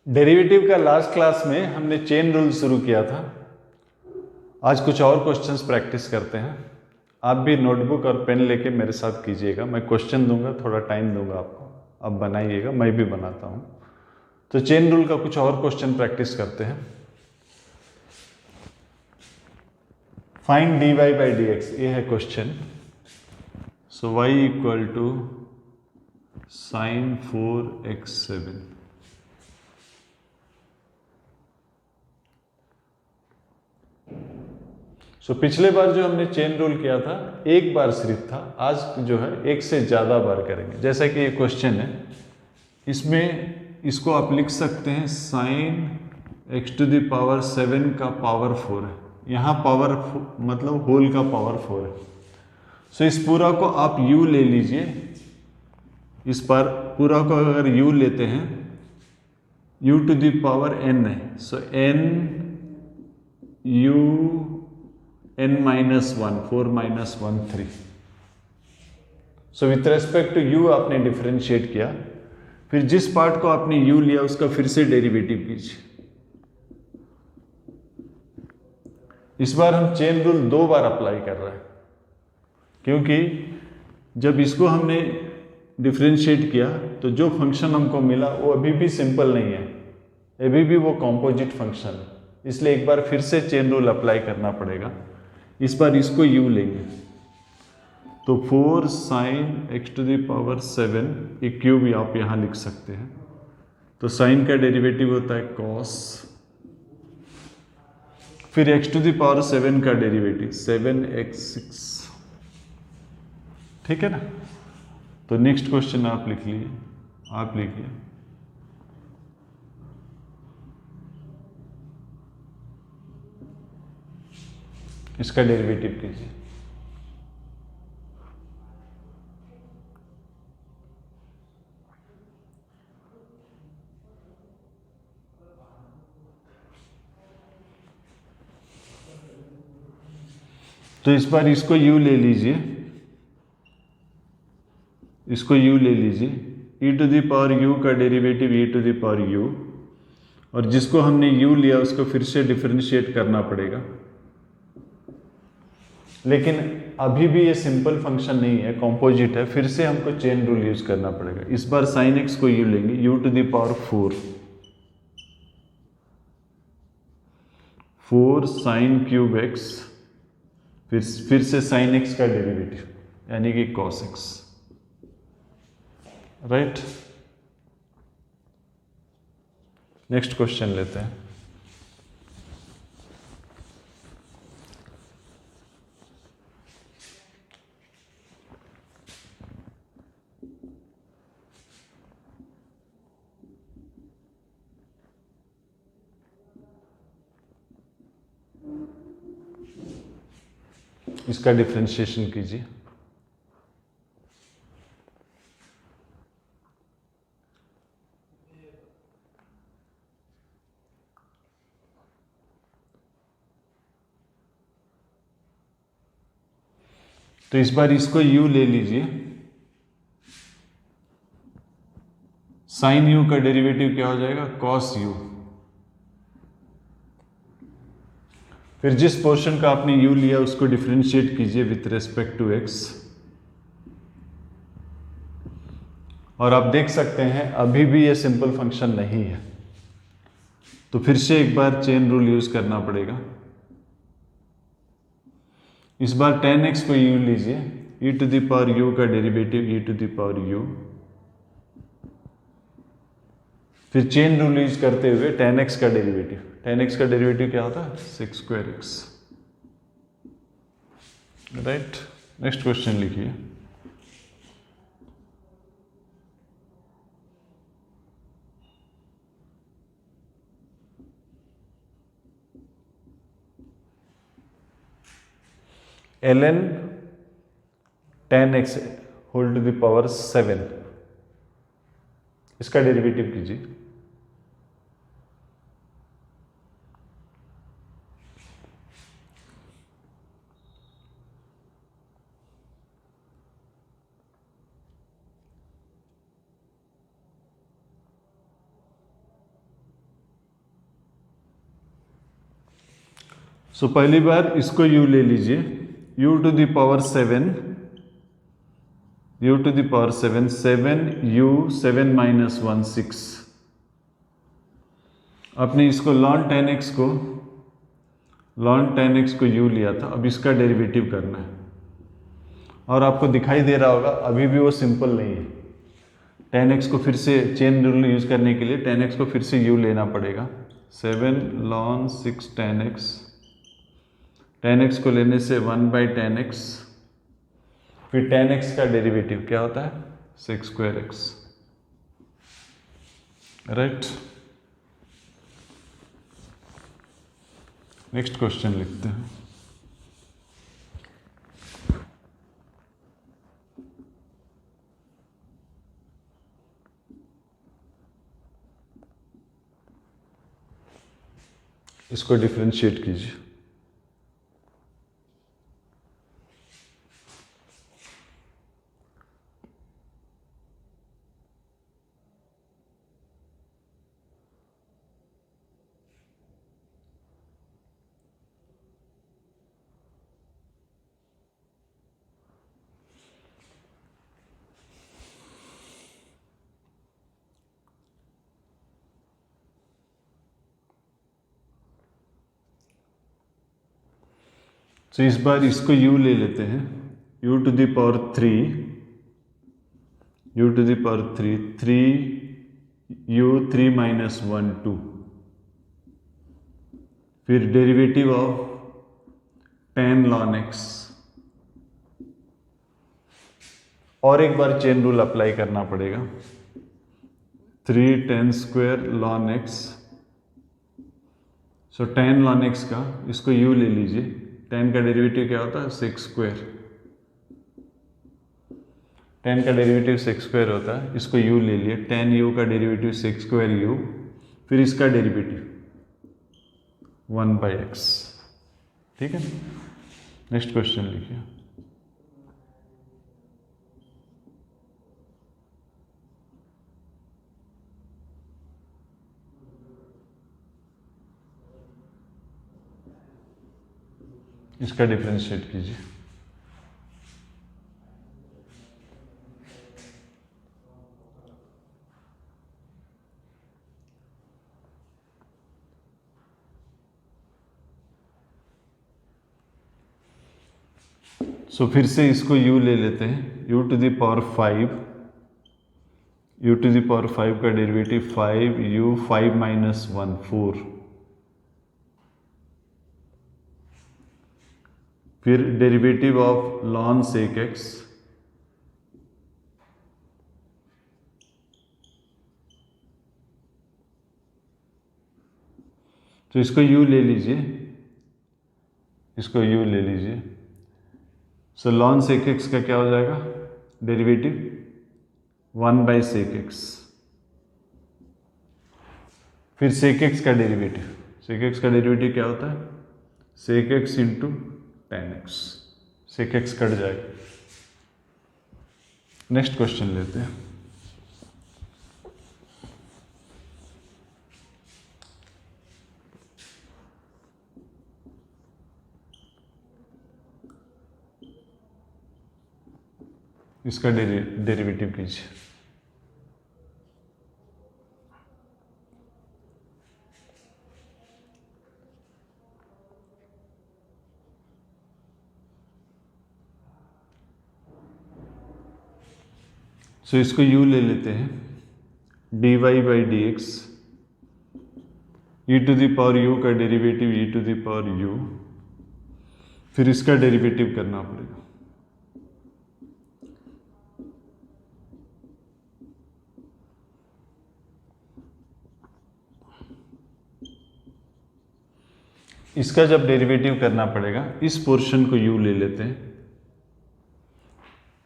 Derivative का last class में हमने चेन रूल शुरू किया था। आज कुछ और क्वेश्चंस प्रैक्टिस करते हैं। आप भी नोटबुक और पेन लेके मेरे साथ कीजिएगा। मैं क्वेश्चन दूंगा, थोड़ा टाइम दूंगा आपको, आप बनाइएगा, मैं भी बनाता हूं। तो चेन रूल का कुछ और क्वेश्चन प्रैक्टिस करते हैं। Find dy by D X, ये है question. So y equal to sine 4x7। पिछले बार जो हमने चेन रूल किया था एक बार सिर्फ था, आज जो है एक से ज़्यादा बार करेंगे। जैसा कि ये क्वेश्चन है, इसमें इसको आप लिख सकते हैं sine x to the power 7 का पावर 4 है। यहाँ पावर मतलब होल का पावर 4 है। इस पूरा को आप u ले लीजिए। इस पर पूरा को अगर u लेते हैं, u to the power n है। n u n minus 1, 4 minus 1 3। With respect to u आपने डिफरेंशिएट किया, फिर जिस पार्ट को आपने u लिया उसका फिर से डेरिवेटिव कीजिए। इस बार हम चेन रूल 2 बार अप्लाई कर रहे हैं, क्योंकि जब इसको हमने डिफरेंशिएट किया तो जो फंक्शन हमको मिला वो अभी भी सिंपल नहीं है, अभी भी वो कॉम्पोजिट फंक्शन है। इसलिए एक बार फिर से चेन रूल अप्लाई करना पड़ेगा। इस बार इसको u लेंगे, तो 4 sine x to the power 7, एक क्यूब आप यहाँ लिख सकते हैं। तो साइन का डेरिवेटिव होता है cos, फिर x टू द पावर 7 का डेरिवेटिव 7x6। ठीक है ना। तो नेक्स्ट क्वेश्चन आप लिख लीजिए, आप लिखिए। इसका डेरिवेटिव कीजिए। तो इस बार इसको u ले लीजिए, इसको u ले लीजिए। e to the power u का derivative e to the power u, और जिसको हमने u लिया उसको फिर से डिफरेंशिएट करना पड़ेगा। लेकिन अभी भी ये सिंपल फंक्शन नहीं है, कॉम्पोजिट है। फिर से हमको चेन रूल यूज करना पड़ेगा। इस बार साइन x को u लेंगे, u to the power 4 sine cube x, फिर से साइन x का डेरिवेटिव यानी कि cos x, right. Next question लेते हैं। इसका डिफरेंशिएशन कीजिए। तो इस बार इसको u ले लीजिए। साइन u का डेरिवेटिव क्या हो जाएगा, cos u। फिर जिस पोर्शन का आपने u लिया उसको डिफरेंशिएट कीजिए विथ रेस्पेक्ट टू x, और आप देख सकते हैं अभी भी ये सिंपल फंक्शन नहीं है। तो फिर से एक बार चेन रूल यूज करना पड़ेगा। इस बार tan x को u लीजिए, e to the power u का derivative e to the power u, फिर चेन रूल यूज करते हुए tan x का डेरिवेटिव। tan x का डेरिवेटिव क्या होता है, 6 square x, right. Next question लिखिए। ln tan x whole to the power 7, इसका डेरिवेटिव कीजिए। सो पहली बार इसको u ले लीजिए, u to the power 7, u to the power 7, 7u 7 minus 1 6। आपने इसको ln 10x को u लिया था, अब इसका डेरिवेटिव करना है। और आपको दिखाई दे रहा होगा अभी भी वो सिंपल नहीं है। 10x को फिर से चेन रूल यूज करने के लिए 10x को फिर से u लेना पड़ेगा। 7 ln 6 10x, 10x को लेने से 1/10x, फिर 10x का डेरिवेटिव क्या होता है 6 square x, right. Next question लिखते हैं। इसको डिफरेंशिएट कीजिए। तो इस बार इसको u ले लेते हैं, u to the power 3, u to the power 3, 3u 3 minus 1 2, फिर डेरिवेटिव ऑफ 10 ln x, और एक बार चेन रूल अप्लाई करना पड़ेगा, 3 10 स्क्वायर ln x। सो 10 ln x का इसको u ले लीजिए, 10 का डेरिवेटिव क्या होता है 6 स्क्वायर, 10 का डेरिवेटिव 6 स्क्वायर होता है, इसको u ले लिए, 10u का डेरिवेटिव 6 स्क्वायर u, फिर इसका डेरिवेटिव 1/x, ठीक है। नेक्स्ट क्वेश्चन लिखिए। इसका डिफरेंशिएट कीजिए। सो फिर से इसको u ले लेते हैं, u to the power 5, u to the power 5 का डेरिवेटिव 5u 5 माइनस 1 4, फिर derivative of ln sec x, तो इसको u ले लीजिए, इसको u ले लीजिए। सो ln sec x का क्या हो जाएगा डेरिवेटिव 1/sec x, फिर sec x का डेरिवेटिव, sec x का डेरिवेटिव क्या होता है sec x into 10x, sec x cut जाएगा। नेक्स्ट क्वेश्चन लेते हैं। इसका डेरिवेटिव कीजिए। सो इसको u ले लेते हैं, dy/dx, e to the power u का derivative e to the power u, फिर इसका डेरिवेटिव करना पड़ेगा। इसका जब डेरिवेटिव करना पड़ेगा, इस पोर्शन को u ले लेते हैं,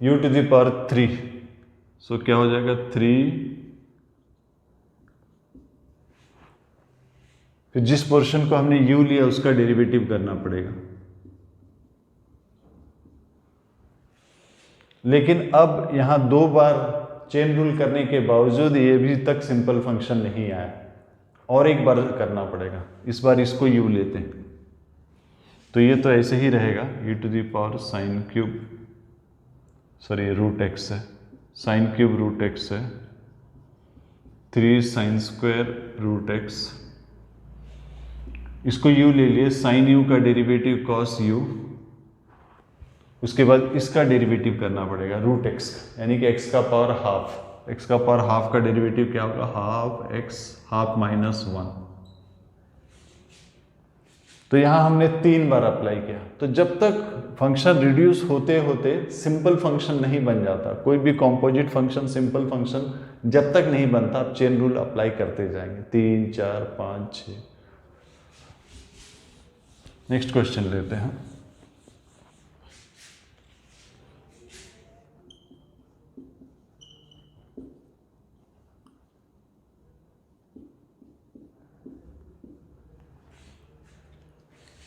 u to the power 3, so क्या हो जाएगा 3, फिर जिस पोर्शन को हमने u लिया उसका डेरिवेटिव करना पड़ेगा। लेकिन अब यहां 2 बार चेन रूल करने के बावजूद ये भी तक सिंपल फंक्शन नहीं आया, और एक बार करना पड़ेगा। इस बार इसको u लेते हैं, तो ये तो ऐसे ही रहेगा, e to the power sine cube, sorry root x है, साइन क्यूब रूट एक्स है, 3 साइन स्क्वायर रूट एक्स, इसको u ले लिए, साइन u का डेरिवेटिव कॉस u, उसके बाद इसका डेरिवेटिव करना पड़ेगा रूट एक्स का, यानी कि x का पावर हाफ, x का पावर हाफ का डेरिवेटिव क्या होगा, हाफ x हाफ माइनस 1। तो यहां हमने 3 बार अप्लाई किया। तो जब तक फंक्शन रिड्यूस होते होते सिंपल फंक्शन नहीं बन जाता, कोई भी कॉम्पोजिट फंक्शन सिंपल फंक्शन जब तक नहीं बनता, आप चेन रूल अप्लाई करते जाएंगे, 3 4 5 6। नेक्स्ट क्वेश्चन लेते हैं।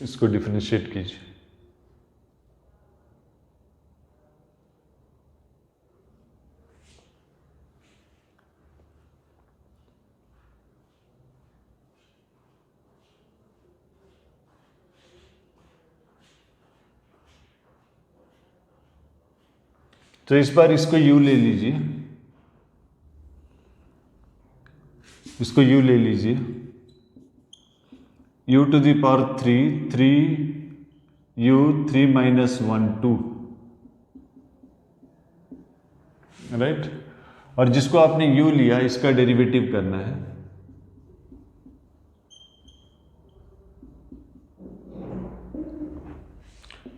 इसको डिफरेंशिएट कीजिए। तो इस बार इसको u ले लीजिए, इसको u ले लीजिए, u to the power 3 u 3 minus 1 2, right. और जिसको आपने u लिया इसका डेरिवेटिव करना है,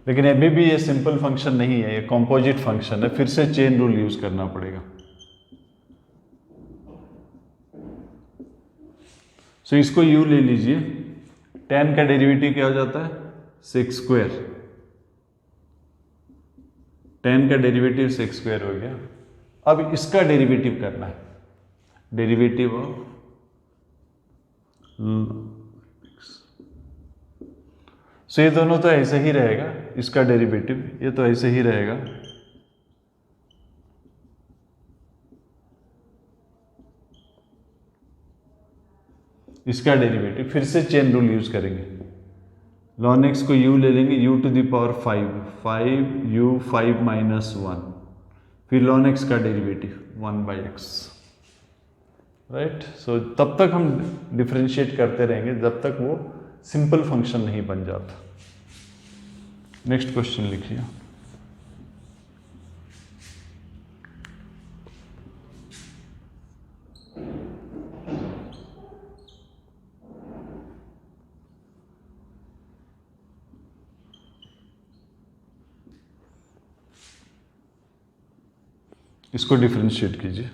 लेकिन अभी भी ये सिंपल फंक्शन नहीं है, ये कॉम्पोजिट फंक्शन है, फिर से चेन रूल यूज करना पड़ेगा। सो इसको u ले लीजिए, tan का डेरिवेटिव क्या हो जाता है, सेक स्क्वायर, tan का डेरिवेटिव सेक स्क्वायर हो गया। अब इसका डेरिवेटिव करना है, डेरिवेटिव ऑफ सो ये दोनों तो ऐसे ही रहेगा, इसका डेरिवेटिव ये तो ऐसे ही रहेगा, इसका डेरिवेटिव फिर से चेन रूल यूज करेंगे। ln x को u ले लेंगे, u to the power 5 u 5 minus 1, फिर ln x का derivative 1 by X, right. So तब तक हम डिफरेंशिएट करते रहेंगे जब तक वो सिंपल फंक्शन नहीं बन जाता। नेक्स्ट क्वेश्चन लिखिए। इसको डिफरेंशिएट कीजिए।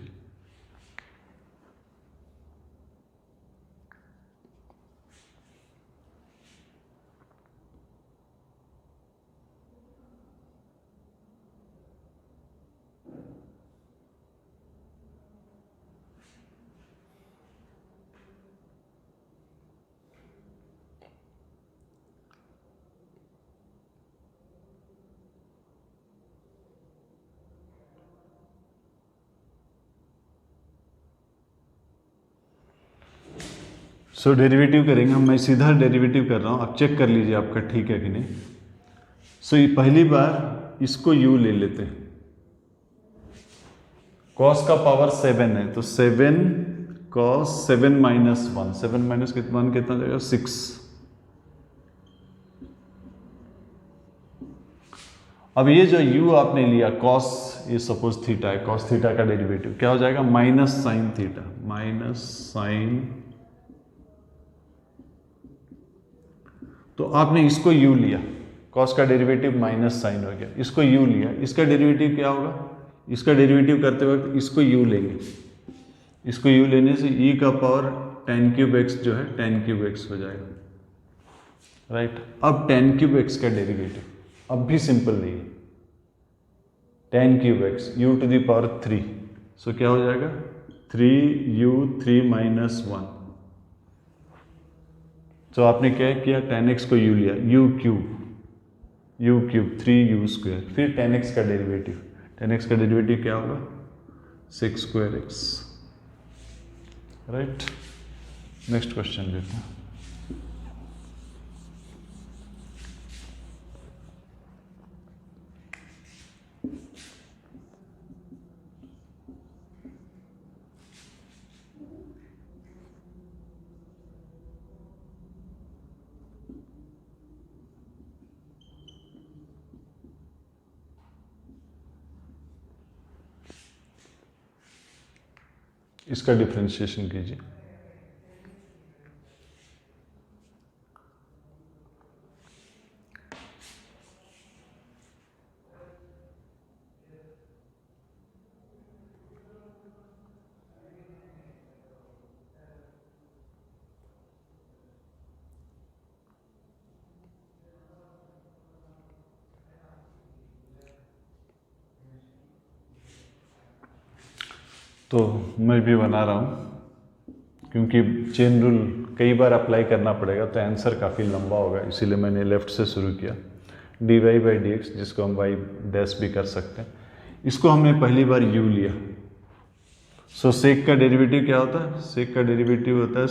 सो डेरिवेटिव करेंगे हम, मैं सीधा डेरिवेटिव कर रहा हूँ, आप चेक कर लीजिए आपका ठीक है कि नहीं। सो ये पहली बार इसको u ले लेते हैं, cos का पावर 7 है, तो 7 cos 7 माइनस 1, 7 माइनस 1 कितना जाएगा, 6। अब ये जो u आपने लिया cos, ये सपोज थीटा है, cos थीटा का डेरिवेटिव क्या हो जाएगा, minus sine theta, minus sine, तो आपने इसको u लिया, cos का डेरिवेटिव माइनस साइन हो गया, इसको u लिया, इसका डेरिवेटिव क्या होगा, इसका डेरिवेटिव करते वक्त इसको u लेंगे, इसको u लेने से e का पावर tan क्यूब x जो है tan क्यूब x हो जाएगा, राइट। अब tan क्यूब x का डेरिवेटिव अब भी सिंपल नहीं है, tan cube x u to the power 3, so क्या हो जाएगा 3u 3 माइनस 1। तो आपने क्या किया, tan x को u लिया, u क्यूब 3u स्क्वायर, फिर tan x का डेरिवेटिव, tan x का डेरिवेटिव क्या होगा, 6 square x, right. Next question लेते हैं। इसका डिफ्रेंशिएशन कीजिए। तो मैं भी बना रहा हूँ, क्योंकि चेन रूल कई बार अप्लाई करना पड़ेगा तो आंसर काफ़ी लंबा होगा, इसीलिए मैंने लेफ्ट से शुरू किया। D Y by D X, जिसको हम वाई डैश भी कर सकते हैं, इसको हमने पहली बार यू लिया। सो सेक का डेरिवेटिव क्या होता है? सेक का डेरिवेटिव होता है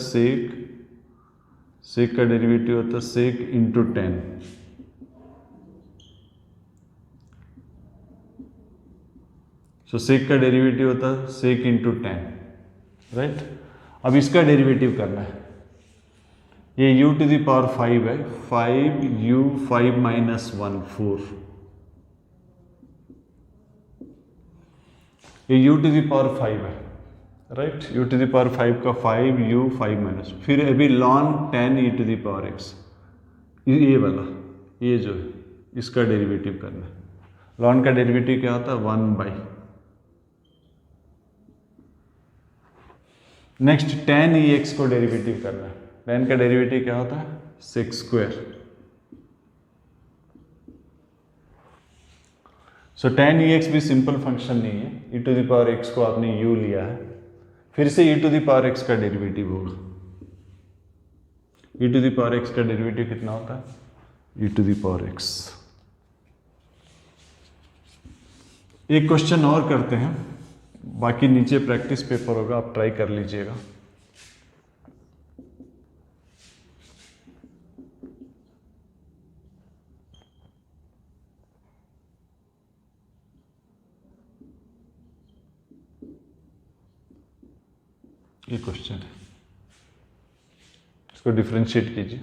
सेक का डेरिवेटिव होता है सेक इंटू 10। सो सेक का डेरिवेटिव होता है सेक इंटू 10, राइट। अब इसका डेरिवेटिव करना है। ये u टू द पावर 5 है, 5u 5 माइनस 1 4। ये u टू द पावर 5 है, right. u to the power 5 का 5u 5 माइनस, फिर अभी ln 10 e to the power x, ये वाला, ये जो है इसका डेरिवेटिव करना है। ln का डेरिवेटिव क्या होता है? 1 बाई। नेक्स्ट tan ex को डेरिवेटिव करना है। tan का डेरिवेटिव क्या होता है? Sec square. So tan ex भी सिंपल फंक्शन नहीं है, e to the power x को आपने u लिया है, फिर से e to the power x का डेरिवेटिव होगा। e to the power x का डेरिवेटिव कितना होता है? e to the power x। एक क्वेश्चन और करते हैं, बाकी नीचे प्रैक्टिस पेपर होगा, आप ट्राई कर लीजिएगा। ये क्वेश्चन है, इसको डिफरेंशिएट कीजिए।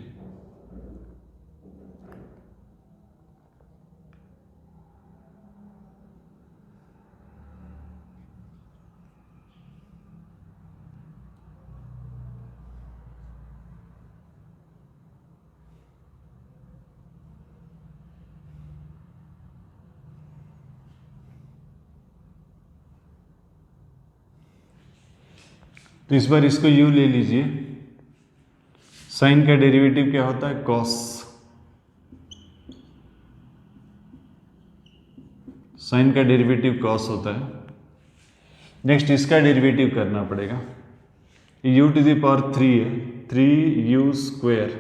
तो इस बार इसको u ले लीजिए। साइन का डेरिवेटिव क्या होता है? कॉस। साइन का डेरिवेटिव कॉस होता है। नेक्स्ट इसका डेरिवेटिव करना पड़ेगा। u टू द पावर 3 है, 3u स्क्वायर,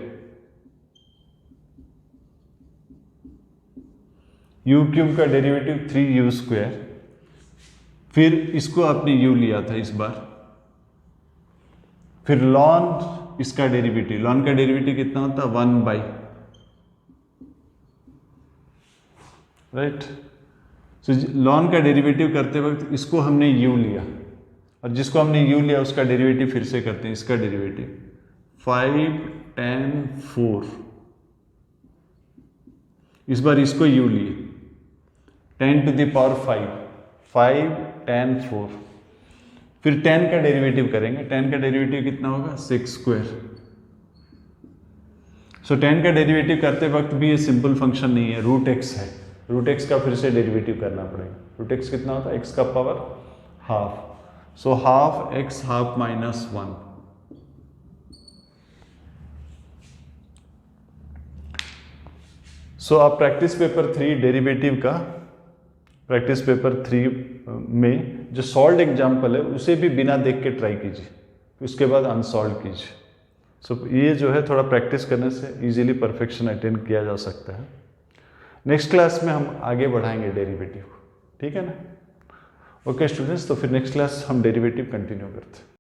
u क्यूब का डेरिवेटिव 3u स्क्वायर, फिर इसको आपने u लिया था इस बार, फिर ln इसका डेरिवेटिव, ln का डेरिवेटिव कितना होता है? 1 बाई, राइट। सो ln का डेरिवेटिव करते वक्त इसको हमने u लिया, और जिसको हमने u लिया उसका डेरिवेटिव फिर से करते हैं। इसका डेरिवेटिव 5 tan 4, इस बार इसको u लिए, 10 टू द पावर 5 tan 4, फिर tan का डेरिवेटिव करेंगे। tan का डेरिवेटिव कितना होगा? Sec square. सो tan का डेरिवेटिव करते वक्त भी ये सिंपल फंक्शन नहीं है, रूट एक्स है। रूट एक्स का फिर से डेरिवेटिव करना पड़ेगा। रूट एक्स कितना होता है? एक्स का power half. So half x half minus 1। सो आप प्रैक्टिस पेपर 3 डेरिवेटिव का, प्रैक्टिस पेपर 3 में जो सॉल्व एग्जाम्पल है उसे भी बिना देख के ट्राई कीजिए, उसके बाद अनसॉल्व कीजिए। सो ये जो है थोड़ा प्रैक्टिस करने से इजीली परफेक्शन अटेन किया जा सकता है। नेक्स्ट क्लास में हम आगे बढ़ाएंगे डेरिवेटिव, ठीक है ना? ओके स्टूडेंट्स, तो फिर नेक्स्ट क्लास हम डेरिवेटिव कंटिन्यू करते हैं।